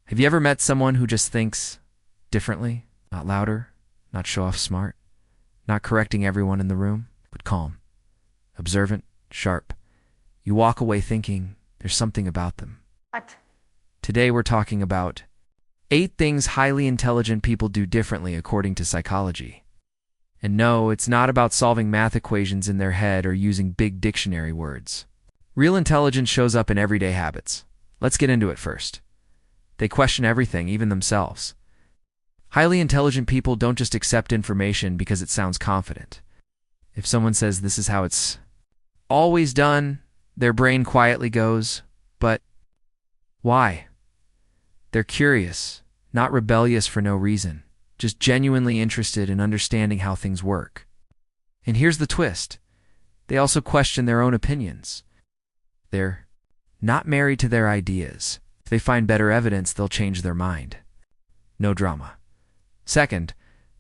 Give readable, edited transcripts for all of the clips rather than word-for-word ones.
Have you ever met someone who just thinks differently? Not louder, not show off smart, not correcting everyone in the room, but calm, observant, sharp. You walk away thinking there's something about them. What? Today we're talking about 8 things highly intelligent people do differently according to psychology. And no, it's not about solving math equations in their head or using big dictionary words. Real intelligence shows up in everyday habits. Let's get into it first. They question everything, even themselves. Highly intelligent people don't just accept information because it sounds confident. If someone says this is how it's always done, their brain quietly goes, but why? They're curious, not rebellious for no reason, just genuinely interested in understanding how things work. And here's the twist. They also question their own opinions. They're not married to their ideas. If they find better evidence, they'll change their mind. No drama. Second,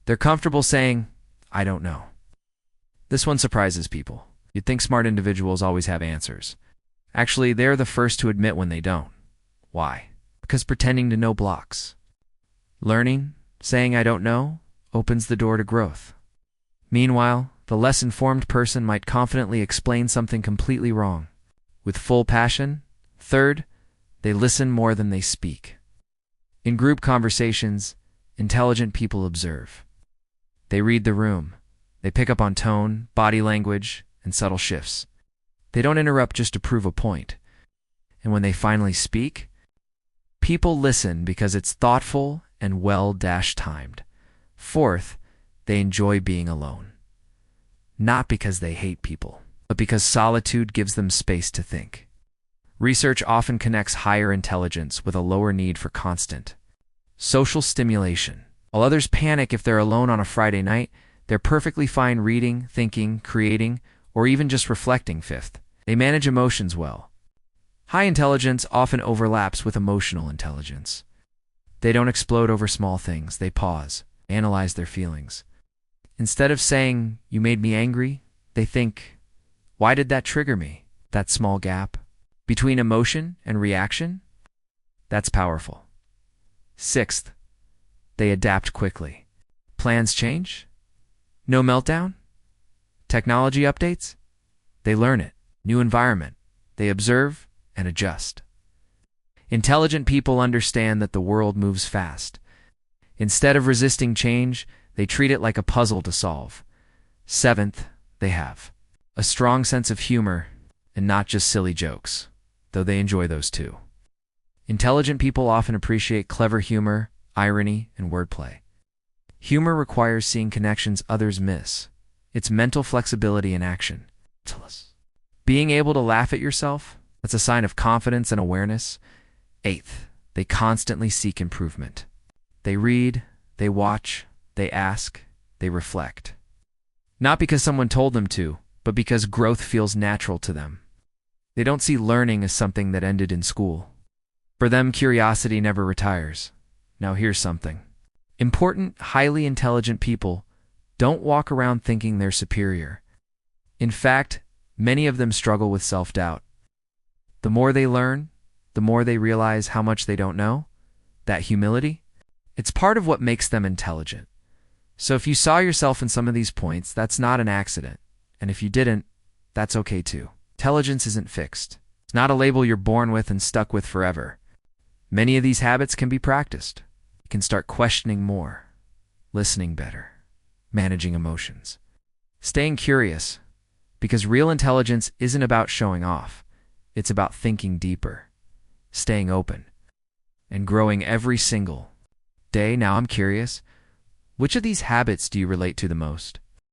they're comfortable saying, I don't know. This one surprises people. You'd think smart individuals always have answers. Actually, they're the first to admit when they don't. Why? Because pretending to know blocks. Learning, saying I don't know, opens the door to growth. Meanwhile, the less informed person might confidently explain something completely wrong. With full passion. Third, they listen more than they speak. In group conversations, intelligent people observe. They read the room. They pick up on tone, body language, and subtle shifts. They don't interrupt just to prove a point. And when they finally speak, people listen because it's thoughtful and well-timed. Fourth, they enjoy being alone. Not because they hate people, but because solitude gives them space to think. Research often connects higher intelligence with a lower need for constant social stimulation. While others panic if they're alone on a Friday night, they're perfectly fine reading, thinking, creating, or even just reflecting. Fifth, they manage emotions well. High intelligence often overlaps with emotional intelligence. They don't explode over small things. They pause, analyze their feelings. Instead of saying, you made me angry, they think, why did that trigger me? That small gap between emotion and reaction? That's powerful. Sixth, they adapt quickly. Plans change? No meltdown? Technology updates? They learn it. New environment. They observe and adjust. Intelligent people understand that the world moves fast. Instead of resisting change, they treat it like a puzzle to solve. Seventh, they have a strong sense of humor and not just silly jokes, though they enjoy those too. Intelligent people often appreciate clever humor, irony, and wordplay. Humor requires seeing connections others miss. It's mental flexibility in action. Being able to laugh at yourself, that's a sign of confidence and awareness. Eighth, they constantly seek improvement. They read, they watch, they ask, they reflect. Not because someone told them to, but because growth feels natural to them. They don't see learning as something that ended in school. For them, curiosity never retires. Now here's something. Important, highly intelligent people don't walk around thinking they're superior. In fact, many of them struggle with self-doubt. The more they learn, the more they realize how much they don't know. That humility, it's part of what makes them intelligent. So if you saw yourself in some of these points, that's not an accident. And if you didn't, that's okay too. Intelligence isn't fixed. It's not a label you're born with and stuck with forever. Many of these habits can be practiced. You can start questioning more, listening better, managing emotions, staying curious, because real intelligence isn't about showing off. It's about thinking deeper, staying open, and growing every single day. Now I'm curious, which of these habits do you relate to the most?